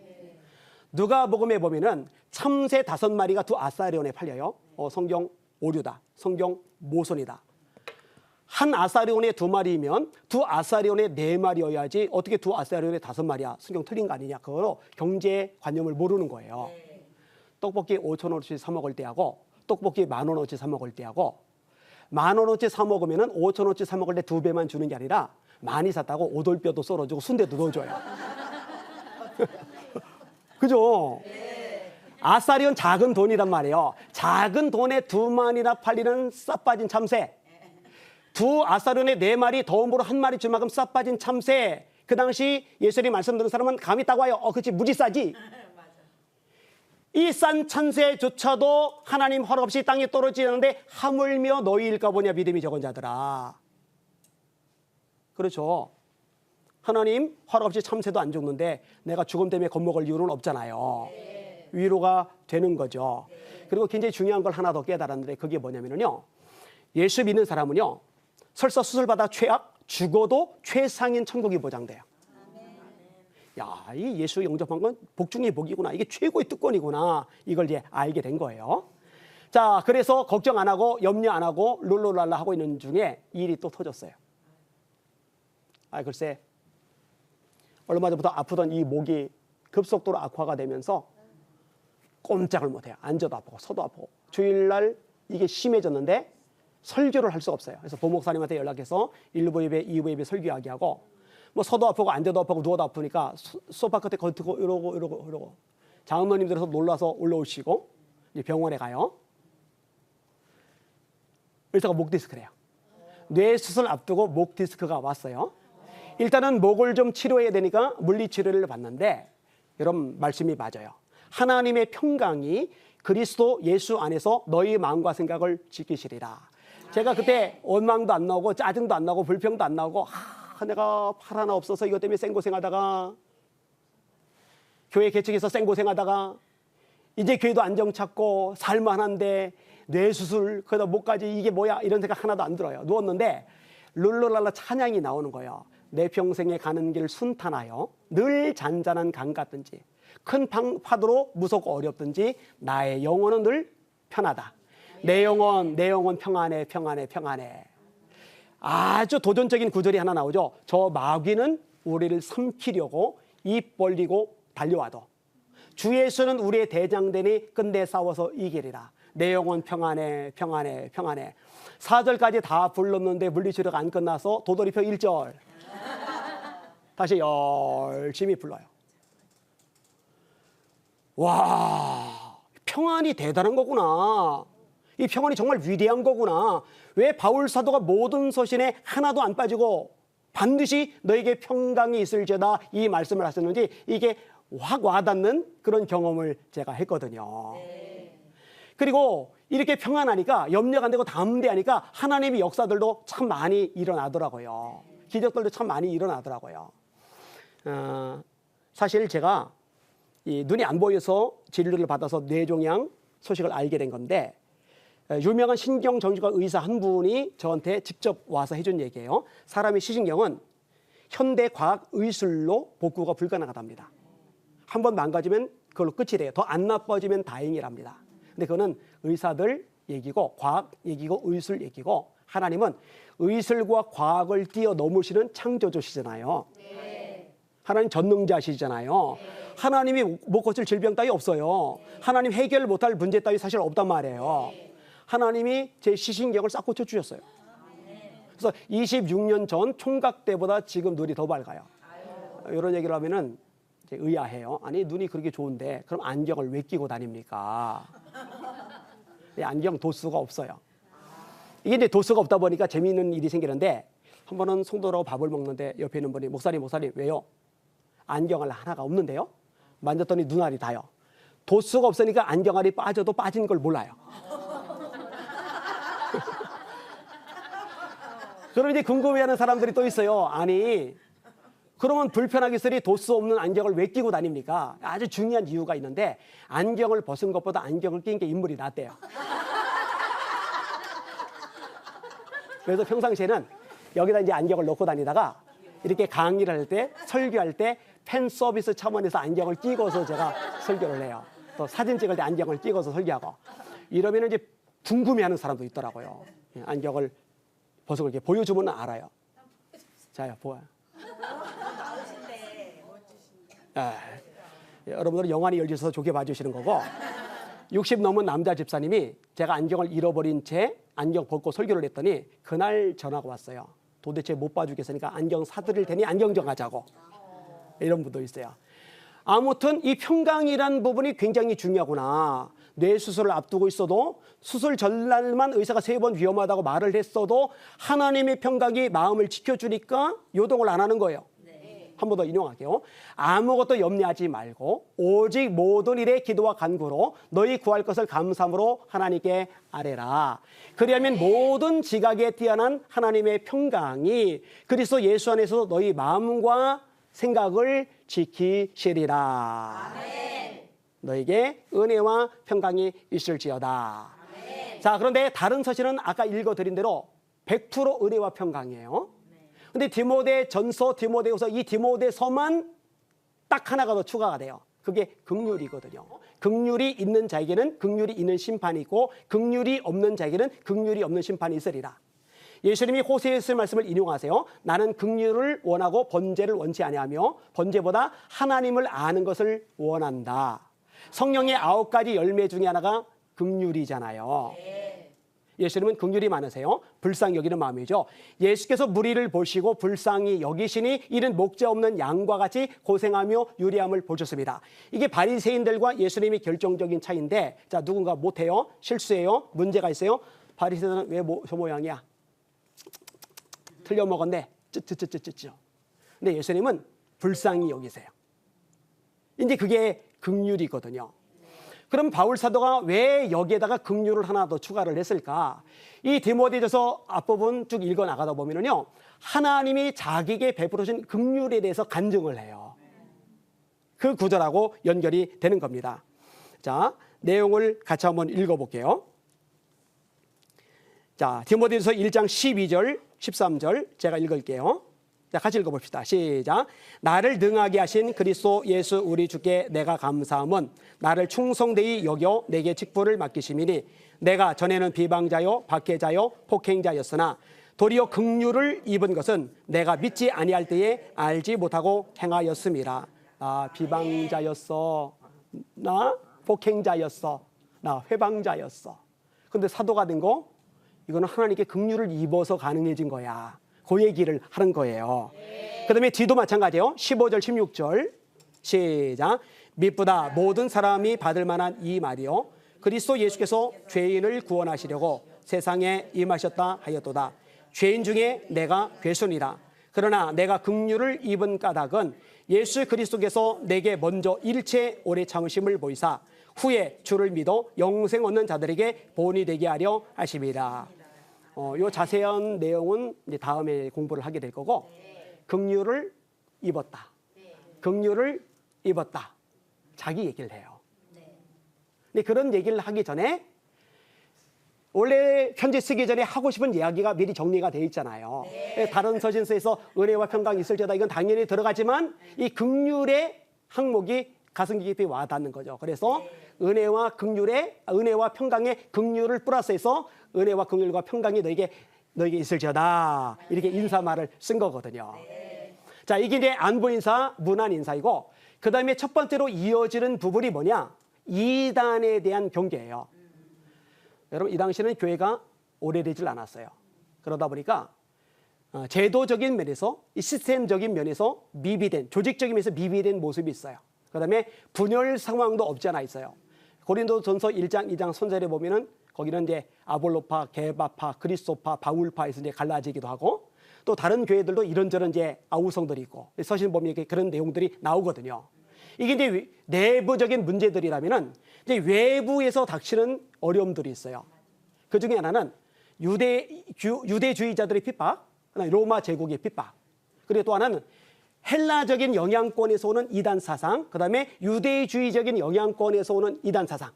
S1: 누가복음에 보면은 참새 5마리가 두 아사리온에 팔려요. 성경 오류다. 성경 모손이다. 한 아사리온에 2마리면 두 아사리온에 4마리여야지 어떻게 두 아사리온에 5마리야. 성경 틀린 거 아니냐. 그거로 경제관념을 모르는 거예요. 떡볶이 5,000원어치 사 먹을 때하고 떡볶이 10,000원어치 사 먹을 때하고 10,000원어치 사 먹으면 5,000원어치 사 먹을 때 2배만 주는 게 아니라 많이 샀다고 오돌뼈도 썰어주고 순대도 넣어줘요. 그죠? 아사리온 작은 돈이란 말이에요. 작은 돈에 2마리나 팔리는 싹 빠진 참새. 두 아사리온에 4마리 더움으로 1마리 주만큼 싹 빠진 참새. 그 당시 예수님 말씀 듣는 사람은 감이 딱 와요. 그렇지 무지 싸지. 이 싼 참새조차도 하나님 허락 없이 땅에 떨어지는데 하물며 너희일까 보냐 믿음이 적은 자들아. 그렇죠. 하나님 허락 없이 참새도 안 죽는데 내가 죽음 때문에 겁먹을 이유는 없잖아요. 위로가 되는 거죠. 그리고 굉장히 중요한 걸 하나 더 깨달았는데 그게 뭐냐면요. 예수 믿는 사람은요. 설사 수술받아 최악 죽어도 최상인 천국이 보장돼요. 야, 이 예수 영접한 건 복 중의 복이구나. 이게 최고의 특권이구나. 이걸 이제 알게 된 거예요. 자, 그래서 걱정 안 하고 염려 안 하고 룰루랄라 하고 있는 중에 일이 또 터졌어요. 글쎄 얼마 전부터 아프던 이 목이 급속도로 악화가 되면서 꼼짝을 못해요. 앉아도 아프고 서도 아프고. 주일날 이게 심해졌는데 설교를 할 수가 없어요. 그래서 보목사님한테 연락해서 1부 예배, 2부 예배 설교하게 하고 뭐 서도 아프고 앉아도 아프고 누워도 아프니까 소파 끝에 걷고 이러고 장모님들에서 놀라서 올라오시고 이제 병원에 가요. 의사가 목 디스크래요. 뇌 수술 앞두고 목 디스크가 왔어요. 일단은 목을 좀 치료해야 되니까 물리치료를 받는데 여러분 말씀이 맞아요. 하나님의 평강이 그리스도 예수 안에서 너희 마음과 생각을 지키시리라. 제가 그때 원망도 안 나오고 짜증도 안 나오고 불평도 안 나오고 내가 팔 하나 없어서 이것 때문에 생고생하다가 교회 개척해서 생고생하다가 이제 교회도 안정 찾고 살만한데 뇌수술 그러다 목까지 이게 뭐야 이런 생각 하나도 안 들어요. 누웠는데 룰루랄라 찬양이 나오는 거예요. 내 평생에 가는 길 순탄하여 늘 잔잔한 강 같든지 큰 파도로 무섭고 어렵든지 나의 영혼은 늘 편하다. 내 영혼 평안해 평안해 평안해. 아주 도전적인 구절이 하나 나오죠. 저 마귀는 우리를 삼키려고 입 벌리고 달려와도 주 예수는 우리의 대장되니 끝내 싸워서 이기리라. 내 영혼 평안해 평안해 평안해. 4절까지 다 불렀는데 물리치료가 안 끝나서 도돌이표 1절. 다시 열심히 불러요. 와, 평안이 대단한 거구나. 이 평안이 정말 위대한 거구나. 왜 바울 사도가 모든 서신에 하나도 안 빠지고 반드시 너에게 평강이 있을지어다 이 말씀을 하셨는지 이게 확 와닿는 그런 경험을 제가 했거든요. 그리고 이렇게 평안하니까 염려가 안 되고 담대하니까 하나님의 역사들도 참 많이 일어나더라고요. 기적들도 참 많이 일어나더라고요. 사실 제가 이 눈이 안 보여서 진료를 받아서 뇌종양 소식을 알게 된 건데 유명한 신경정신과 의사 한 분이 저한테 직접 와서 해준 얘기예요. 사람의 시신경은 현대 과학 의술로 복구가 불가능하답니다. 한번 망가지면 그걸로 끝이 돼요. 더 안 나빠지면 다행이랍니다. 근데 그거는 의사들 얘기고 과학 얘기고 의술 얘기고 하나님은 의술과 과학을 뛰어넘으시는 창조주시잖아요. 하나님 전능자시잖아요. 하나님이 못 고칠 질병 따위 없어요. 하나님 해결 못할 문제 따위 사실 없단 말이에요. 하나님이 제 시신경을 싹 고쳐주셨어요. 그래서 26년 전 총각 때보다 지금 눈이 더 밝아요. 이런 얘기를 하면은 이제 의아해요. 아니 눈이 그렇게 좋은데 그럼 안경을 왜 끼고 다닙니까? 안경 도수가 없어요. 이게 이제 도수가 없다 보니까 재미있는 일이 생기는데 한 번은 성도라고 밥을 먹는데 옆에 있는 분이 목사님 왜요? 안경알 하나가 없는데요? 만졌더니 눈알이 다요. 도수가 없으니까 안경알이 빠져도 빠진 걸 몰라요. 그럼 이제 궁금해하는 사람들이 또 있어요. 아니 그러면 불편하겠으니 도수 없는 안경을 왜 끼고 다닙니까? 아주 중요한 이유가 있는데 안경을 벗은 것보다 안경을 낀 게 인물이 낫대요. 그래서 평상시에는 여기다 이제 안경을 넣고 다니다가 이렇게 강의를 할 때 설교할 때 팬 서비스 차원에서 안경을 끼고서 제가 설교를 해요. 또 사진 찍을 때 안경을 끼고서 설교하고 이러면 이제 궁금해하는 사람도 있더라고요. 안경을 벗어 이렇게 보여주면 알아요. 자요 보아요. 여러분들은 영안이 열려서 좋게 봐주시는 거고 60 넘은 남자 집사님이 제가 안경을 잃어버린 채 안경 벗고 설교를 했더니 그날 전화가 왔어요. 도대체 못 봐주겠으니까 안경 사드릴 테니 안경 정하자고. 이런 분도 있어요. 아무튼 이 평강이란 부분이 굉장히 중요하구나. 뇌 수술을 앞두고 있어도 수술 전날만 의사가 3번 위험하다고 말을 했어도 하나님의 평강이 마음을 지켜주니까 요동을 안 하는 거예요. 한 번 더 인용할게요. 아무것도 염려하지 말고 오직 모든 일에 기도와 간구로 너희 구할 것을 감사함으로 하나님께 아뢰라. 그리하면 모든 지각에 뛰어난 하나님의 평강이 그리스도 예수 안에서 너희 마음과 생각을 지키시리라.
S2: 아멘.
S1: 너에게 은혜와 평강이 있을지어다.
S2: 아멘.
S1: 자, 그런데 다른 서신은 아까 읽어드린 대로 100% 은혜와 평강이에요. 근데 디모데전서, 디모데후서 이 디모데서만 딱 하나가 더 추가가 돼요. 그게 긍휼이거든요. 긍휼이 있는 자에게는 긍휼이 있는 심판이 있고 긍휼이 없는 자에게는 긍휼이 없는 심판이 있으리라. 예수님이 호세에 쓴 말씀을 인용하세요. 나는 긍휼을 원하고 번제를 원치 아니하며 번제보다 하나님을 아는 것을 원한다. 성령의 9가지 열매 중에 하나가 긍휼이잖아요. 예수님은 긍휼이 많으세요. 불쌍히 여기는 마음이죠. 예수께서 무리를 보시고 불쌍히 여기시니 이는 목자 없는 양과 같이 고생하며 유리함을 보셨습니다. 이게 바리새인들과 예수님의 결정적인 차이인데 자 누군가 못해요? 실수해요? 문제가 있어요? 바리새인은 왜 저 모양이야? 틀려 먹었네. 쯔쯔쯔쯔쯔. 근데 예수님은 불쌍히 여기세요. 이제 그게 긍휼이거든요. 그럼 바울 사도가 왜 여기에다가 긍휼을 하나 더 추가를 했을까? 이 디모데전서 앞부분 쭉 읽어 나가다 보면은요, 하나님이 자기에게 베풀어준 긍휼에 대해서 간증을 해요. 그 구절하고 연결이 되는 겁니다. 자, 내용을 같이 한번 읽어볼게요. 자, 디모데전서 1장 12절, 13절 제가 읽을게요. 자, 같이 읽어봅시다. 시작. 나를 능하게 하신 그리스도 예수 우리 주께 내가 감사함은 나를 충성되이 여겨 내게 직분을 맡기심이니 내가 전에는 비방자요 박해자요 폭행자였으나 도리어 긍휼을 입은 것은 내가 믿지 아니할 때에 알지 못하고 행하였음이라. 나 비방자였어. 나 폭행자였어. 나 회방자였어. 근데 사도가 된 거 이거는 하나님께 긍휼을 입어서 가능해진 거야. 그 얘기를 하는 거예요. 그다음에 뒤도 마찬가지예요. 15절, 16절. 시작. 미쁘다 모든 사람이 받을 만한 이 말이요. 그리스도 예수께서 죄인을 구원하시려고 세상에 임하셨다 하였도다. 죄인 중에 내가 괴순이라. 그러나 내가 긍휼을 입은 까닭은 예수 그리스도께서 내게 먼저 일체 오래 참으심을 보이사 후에 주를 믿어 영생 얻는 자들에게 본이 되게 하려 하심이라. 요 자세한 내용은 이제 다음에 공부를 하게 될 거고, 긍휼을 입었다. 긍휼을 입었다. 자기 얘기를 해요. 근데 그런 얘기를 하기 전에 원래 편지 쓰기 전에 하고 싶은 이야기가 미리 정리가 돼 있잖아요. 다른 서신서에서 은혜와 평강이 있을지어다 이건 당연히 들어가지만 이 긍휼의 항목이 가슴 깊이 와닿는 거죠. 그래서 은혜와 평강의 긍휼을 플러스해서 은혜와 긍휼과 평강이 너에게 있을지어다 이렇게 인사말을 쓴 거거든요. 자, 이게 이제 안부 인사, 문안 인사이고, 그 다음에 첫 번째로 이어지는 부분이 뭐냐? 이단에 대한 경계예요. 여러분, 이 당시는 교회가 오래되질 않았어요. 그러다 보니까 제도적인 면에서, 이 시스템적인 면에서 미비된, 조직적인 면에서 미비된 모습이 있어요. 그 다음에 분열 상황도 없지 않아 있어요. 고린도전서 1장, 2장 손절에 보면은 거기는 이제 아볼로파, 게바파, 그리스도파, 바울파에서 이제 갈라지기도 하고, 또 다른 교회들도 이런저런 이제 아우성들이 있고, 서신 보면 그런 내용들이 나오거든요. 이게 이제 내부적인 문제들이라면은 이제 외부에서 닥치는 어려움들이 있어요. 그 중에 하나는 유대주의자들의 핍박, 로마 제국의 핍박, 그리고 또 하나는 헬라적인 영향권에서 오는 이단 사상, 그 다음에 유대주의적인 영향권에서 오는 이단 사상.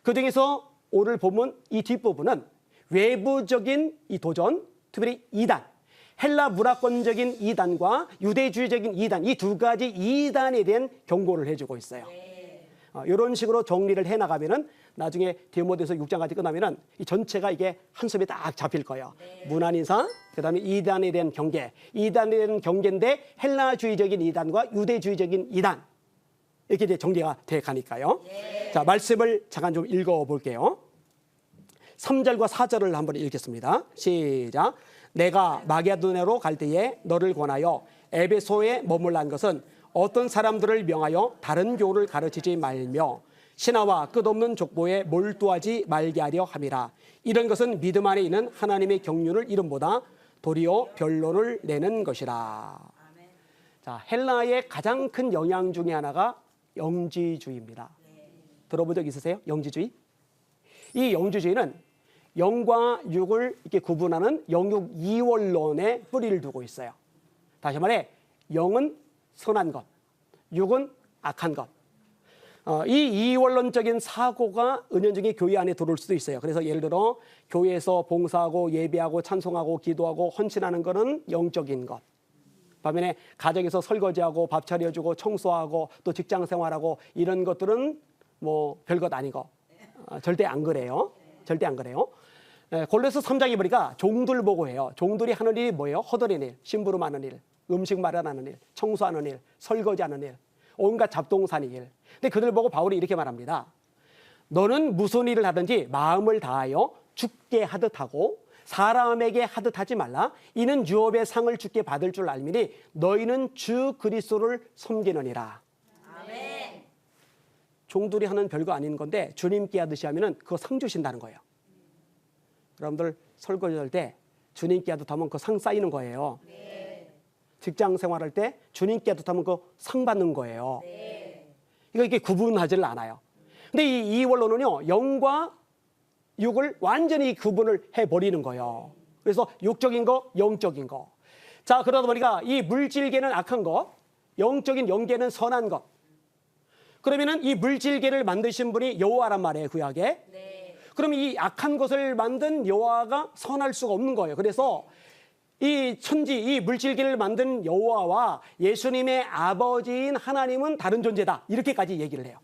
S1: 그 중에서 오늘 보면 이 뒷부분은 외부적인 이 도전, 특별히 이단, 헬라 문화권적인 이단과 유대주의적인 이단, 이 두 가지 이단에 대한 경고를 해주고 있어요. 이런 식으로 정리를 해나가면은 나중에 디모데서 6장까지 끝나면은 이 전체가 이게 한숨에 딱 잡힐 거예요. 문안 인사, 그다음에 이단에 대한 경계, 이단에 대한 경계인데 헬라주의적인 이단과 유대주의적인 이단 이렇게 이제 정리가 돼 가니까요. 자, 말씀을 잠깐 좀 읽어볼게요. 3절과 4절을 한번 읽겠습니다. 시작. 내가 마게도냐로 갈 때에 너를 권하여 에베소에 머물란 것은 어떤 사람들을 명하여 다른 교를 가르치지 말며 신하와 끝없는 족보에 몰두하지 말게 하려 함이라. 이런 것은 믿음 안에 있는 하나님의 경륜을 이름보다 도리어 변론을 내는 것이라. 자, 헬라의 가장 큰 영향 중에 하나가 영지주의입니다. 들어본 적 있으세요? 영지주의? 이 영지주의는 영과 육을 이렇게 구분하는 영육 이원론에 뿌리를 두고 있어요. 다시 말해, 영은 선한 것, 육은 악한 것. 이 이원론적인 사고가 은연중에 교회 안에 들어올 수도 있어요. 그래서 예를 들어 교회에서 봉사하고 예배하고 찬송하고 기도하고 헌신하는 것은 영적인 것. 반면에 가정에서 설거지하고 밥 차려주고 청소하고 또 직장 생활하고 이런 것들은 뭐 별것 아닌 거. 절대 안 그래요. 절대 안 그래요. 골로새 3장에 보니까 종들 보고 해요. 종들이 하는 일이 뭐예요? 허드렛 일, 심부름하는 일, 음식 마련하는 일, 청소하는 일, 설거지하는 일, 온갖 잡동사니 일. 근데 그들 보고 바울이 이렇게 말합니다. 너는 무슨 일을 하든지 마음을 다하여 주께 하듯 하고 사람에게 하듯 하지 말라. 이는 유업의 상을 주께 받을 줄 알미니 너희는 주 그리스도를 섬기느니라.
S2: 아멘.
S1: 종들이 하는 별거 아닌 건데 주님께 하듯이 하면은 그거 상 주신다는 거예요. 여러분들 설거지할 때 주님께 하듯 하면 그 상 쌓이는 거예요.
S2: 네.
S1: 직장 생활할 때 주님께 하듯 하면 그 상 받는 거예요.
S2: 네.
S1: 이게 구분하지를 않아요. 근데 이 원론은요, 영과 육을 완전히 구분을 해버리는 거예요. 그래서 육적인 거, 영적인 거. 자, 그러다 보니까 이 물질계는 악한 것, 영적인 영계는 선한 것. 그러면은 이 물질계를 만드신 분이 여호와란 말이에요, 구약에.
S2: 네.
S1: 그럼 이 악한 것을 만든 여호와가 선할 수가 없는 거예요. 그래서 이 천지, 이 물질계를 만든 여호와와 예수님의 아버지인 하나님은 다른 존재다. 이렇게까지 얘기를 해요.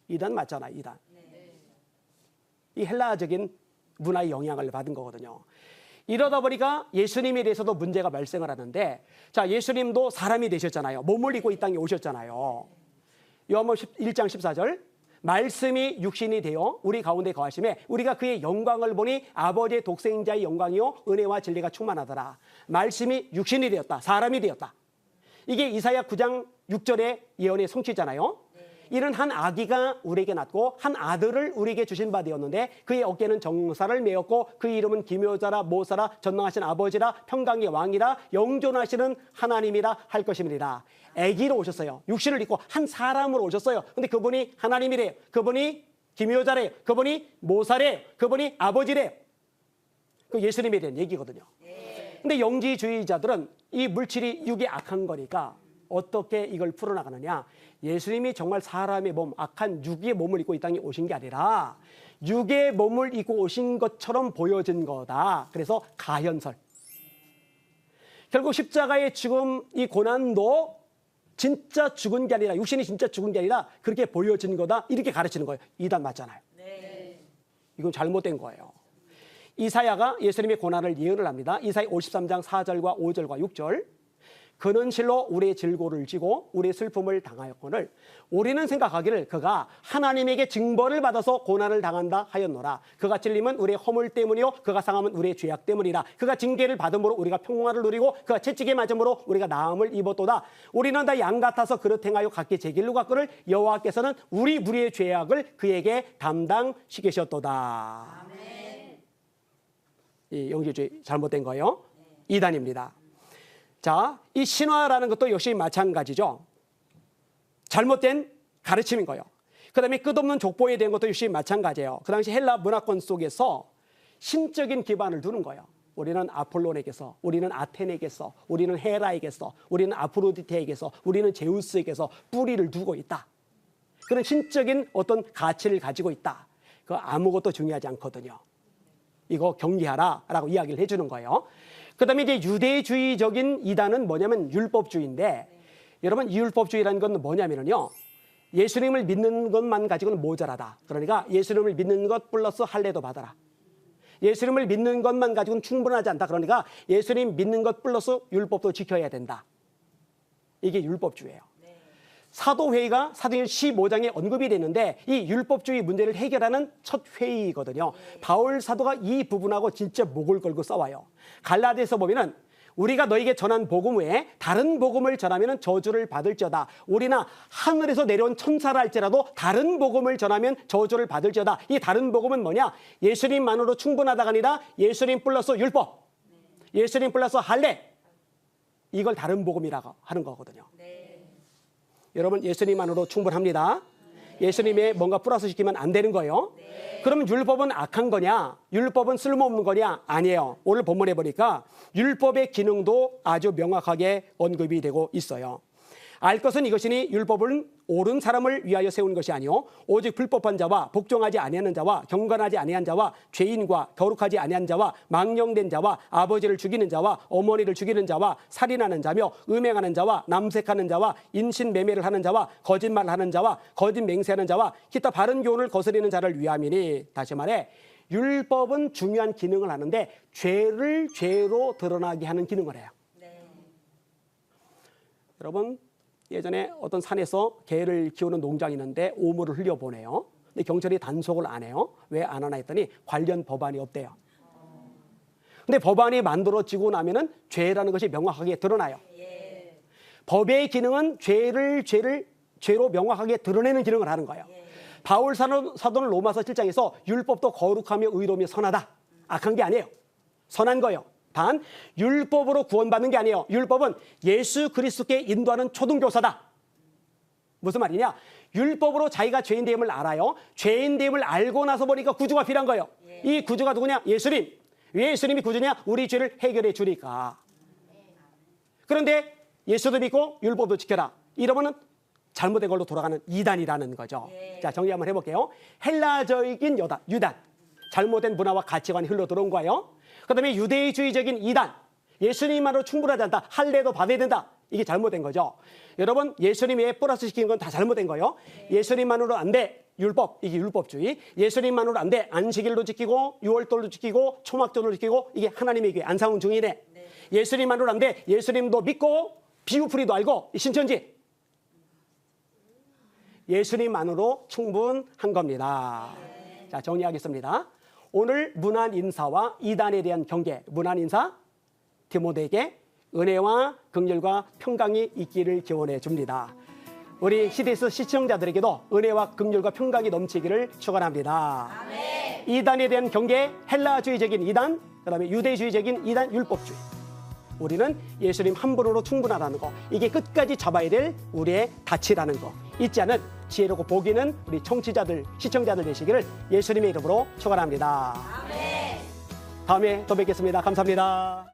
S1: 이단 맞잖아, 이단. 이 헬라적인 문화의 영향을 받은 거거든요. 이러다 보니까 예수님에 대해서도 문제가 발생을 하는데, 자, 예수님도 사람이 되셨잖아요. 몸을 입고 이 땅에 오셨잖아요. 요한복음 1장 14절. 말씀이 육신이 되어 우리 가운데 거하심에 우리가 그의 영광을 보니 아버지의 독생자의 영광이요 은혜와 진리가 충만하더라. 말씀이 육신이 되었다. 사람이 되었다. 이게 이사야 9장 6절의 예언의 성취잖아요. 이는 한 아기가 우리에게 낳고 한 아들을 우리에게 주신 바 되었는데 그의 어깨는 정사를 메었고 그 이름은 기묘자라 모사라 전능하신 아버지라 평강의 왕이라 영존하시는 하나님이라 할 것입니다. 아기로 오셨어요. 육신을 입고 한 사람으로 오셨어요. 근데 그분이 하나님이래요. 그분이 기묘자래요. 그분이 모사래요. 그분이 아버지래요. 그 예수님에 대한 얘기거든요. 근데 영지주의자들은 이 물질이 육이 악한 거니까 어떻게 이걸 풀어나가느냐. 예수님이 정말 사람의 몸, 악한 육의 몸을 입고 이 땅에 오신 게 아니라 육의 몸을 입고 오신 것처럼 보여진 거다. 그래서 가현설. 결국 십자가의 죽음, 이 고난도 진짜 죽은 게 아니라 육신이 진짜 죽은 게 아니라 그렇게 보여진 거다. 이렇게 가르치는 거예요. 이단 맞잖아요. 이건 잘못된 거예요. 이사야가 예수님의 고난을 예언을 합니다. 이사야 53장 4절과 5절과 6절. 그는 실로 우리의 질고를 지고 우리의 슬픔을 당하였거늘 우리는 생각하기를 그가 하나님에게 징벌을 받아서 고난을 당한다 하였노라. 그가 찔림은 우리의 허물 때문이요 그가 상함은 우리의 죄악 때문이라. 그가 징계를 받음으로 우리가 평화를 누리고 그가 채찍에 맞음으로 우리가 나음을 입었도다. 우리는 다 양 같아서 그릇 행하여 각기 제 길로 갔거늘 여호와께서는 우리 무리의 죄악을 그에게 담당시키셨도다.
S2: 아멘.
S1: 이 영지주의 잘못된 거예요. 이단입니다. 자, 이 신화라는 것도 역시 마찬가지죠. 잘못된 가르침인 거예요. 그 다음에 끝없는 족보에 대한 것도 역시 마찬가지예요. 그 당시 헬라 문화권 속에서 신적인 기반을 두는 거예요. 우리는 아폴론에게서, 우리는 아테네에게서, 우리는 헤라에게서, 우리는 아프로디테에게서, 우리는 제우스에게서 뿌리를 두고 있다. 그런 신적인 어떤 가치를 가지고 있다. 그거 아무것도 중요하지 않거든요. 이거 경계하라라고 이야기를 해주는 거예요. 그 다음에 이제 유대주의적인 이단은 뭐냐면 율법주의인데 여러분 이 율법주의라는 건 뭐냐면요. 예수님을 믿는 것만 가지고는 모자라다. 그러니까 예수님을 믿는 것 플러스 할례도 받아라. 예수님을 믿는 것만 가지고는 충분하지 않다. 그러니까 예수님 믿는 것 플러스 율법도 지켜야 된다. 이게 율법주의예요. 사도회의가 사도행전 15장에 언급이 되는데 이 율법주의 문제를 해결하는 첫 회의거든요. 바울 사도가 이 부분하고 진짜 목을 걸고 싸워요. 갈라디아서 보면은 우리가 너에게 전한 복음 외에 다른 복음을 전하면 저주를 받을지어다. 우리나 하늘에서 내려온 천사라 할지라도 다른 복음을 전하면 저주를 받을지어다. 이 다른 복음은 뭐냐? 예수님만으로 충분하다가 아니라 예수님 플러스 율법, 예수님 플러스 할례, 이걸 다른 복음이라고 하는 거거든요. 여러분 예수님만으로 충분합니다. 예수님의 뭔가 플러스 시키면 안 되는 거예요. 그러면 율법은 악한 거냐? 율법은 쓸모없는 거냐? 아니에요. 오늘 본문에 보니까 율법의 기능도 아주 명확하게 언급이 되고 있어요. 알 것은 이것이니 율법은 옳은 사람을 위하여 세운 것이 아니요 오직 불법한 자와 복종하지 아니하는 자와 경건하지 아니한 자와 죄인과 거룩하지 아니한 자와 망령된 자와 아버지를 죽이는 자와 어머니를 죽이는 자와 살인하는 자며 음행하는 자와 남색하는 자와 인신매매를 하는 자와 거짓말을 하는 자와 거짓 맹세하는 자와 기타 바른 교훈을 거스리는 자를 위함이니. 다시 말해 율법은 중요한 기능을 하는데 죄를 죄로 드러나게 하는 기능을 해요. 여러분 예전에 어떤 산에서 개를 키우는 농장이 있는데 오물을 흘려보내요. 근데 경찰이 단속을 안 해요. 왜 안 하나 했더니 관련 법안이 없대요. 근데 법안이 만들어지고 나면은 죄라는 것이 명확하게 드러나요. 법의 기능은 죄로 명확하게 드러내는 기능을 하는 거예요. 바울 사도는 로마서 7장에서 율법도 거룩하며 의로우며 선하다. 악한 게 아니에요. 선한 거예요. 단 율법으로 구원받는 게 아니에요. 율법은 예수 그리스도께 인도하는 초등교사다. 무슨 말이냐? 율법으로 자기가 죄인됨을 알아요. 죄인됨을 알고 나서 보니까 구주가 필요한 거예요. 이 구주가 누구냐? 예수님. 왜 예수님이 구주냐? 우리 죄를 해결해 주니까. 그런데 예수도 믿고 율법도 지켜라. 이러면은 잘못된 걸로 돌아가는 이단이라는 거죠. 자, 정리 한번 해볼게요. 헬라적인 유단. 잘못된 문화와 가치관이 흘러 들어온 거예요. 그 다음에 유대주의적인 이단, 예수님만으로 충분하지 않다. 할례도 받아야 된다. 이게 잘못된 거죠. 여러분 예수님 외에 플러스 시키는 건 다 잘못된 거예요. 예수님만으로 안 돼. 율법, 이게 율법주의. 예수님만으로 안 돼. 안식일도 지키고 유월절도 지키고 초막절도 지키고 이게 하나님의 교회 안상훈 중이네. 예수님만으로 안 돼. 예수님도 믿고 비유풀이도 알고 신천지. 예수님만으로 충분한 겁니다. 자, 정리하겠습니다. 오늘 문안 인사와 이단에 대한 경계, 문안 인사 디모데에게 은혜와 긍휼과 평강이 있기를 기원해 줍니다. 우리 CDS 시청자들에게도 은혜와 긍휼과 평강이 넘치기를 축원합니다. 이단에 대한 경계, 헬라주의적인 이단, 그다음에 유대주의적인 이단, 율법주의. 우리는 예수님 한 분으로 충분하다는 거, 이게 끝까지 잡아야 될 우리의 가치라는 거 잊지 않은 지혜롭고 복 있는 우리 청취자들, 시청자들 되시기를 예수님의 이름으로 축원합니다. 다음에 또 뵙겠습니다. 감사합니다.